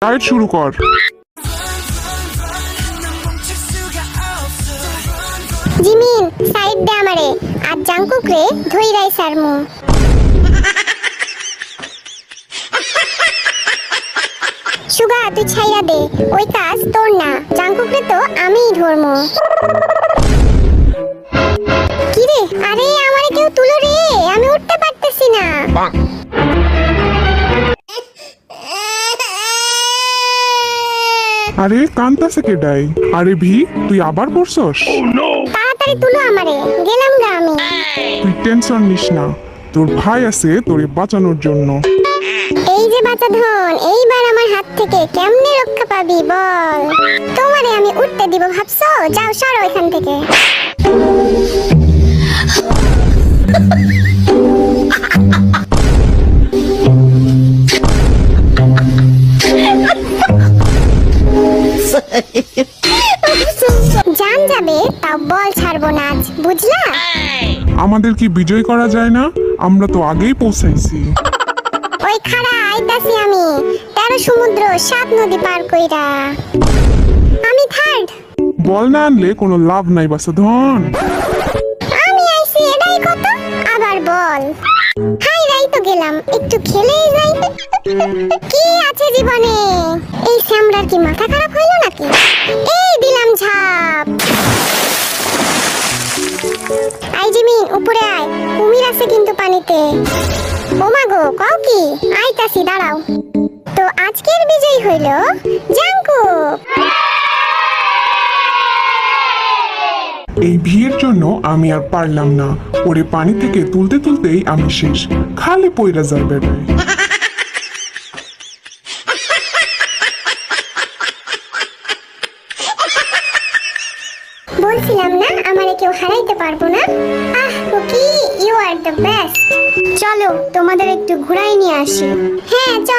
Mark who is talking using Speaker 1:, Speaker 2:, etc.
Speaker 1: Ride শুরু কর।
Speaker 2: Jimin side দে আমারে, আর জাঙ্কুক রে ধইরাই সারমু। সুগা তুই ছাইরা দে, ওই কাজ তোর না, জাঙ্কুক রে তো আমিই ধরমু। কি রে, আরে আমারে কেউ তুলো রে, আমি উঠতে পারতেছি না।
Speaker 1: আরে কান্তাছে কেডাই? আরে ভি তুই আবার পড়ছস?
Speaker 2: তাড়াতাড়ি তুলো আমারে, গেলাম গা আমি।
Speaker 1: তুই টেনশন নিস না, তোর ভাই আছে তোরে বাঁচানোর জন্য।
Speaker 2: এই যে বাচ্চা ধন, এইবার আমার হাত থেকে কেমনে রক্ষা পাবি বল? তোমারে আমি উঠতে দিব ভাবছো? যাও সরো এখান থেকে। জান যাবে তাও বল ছাড়বো না আজ, বুঝলা?
Speaker 1: আমাদের কি বিজয় করা যায় না? আমরা তো আগেই পৌঁছাইছি।
Speaker 2: ওই খাড়া আইতাছি আমি, 13 সমুদ্র 7 নদী পার কইরা। আমি থার্ড।
Speaker 1: বল না আনলে কোনো লাভ নাই বাসা ধন।
Speaker 2: আমি আইছি এটাই কত, আবার বল। হাই রাই তো গেলাম, একটু খেলেই যাই। কি আছে জীবনে? এই স্যামরার কি মাথা খারাপ হইলো নাকি? এই দিলাম ঝাপ। আই জিমিন উপরে আয়, কুমির আছে কিন্তু পানিতে। ওমা গো, কও কি? আইতাছি দাঁড়াও। তো আজকের বিজয় হইল জাঙ্কুক।
Speaker 1: এই ভিড়ের জন্য আমি আর পারলাম না, ওরে পানি থেকে তুলতে তুলতেই আমি শেষ, খালি পয়রা যায় বেটায়।
Speaker 2: বলছিলাম না আমারে কেউ হারাইতে পারবো না। Ah Cookie, you are the best. চলো তোমাদের একটু ঘুরাই নিয়ে আসি। হ্যাঁ চলো।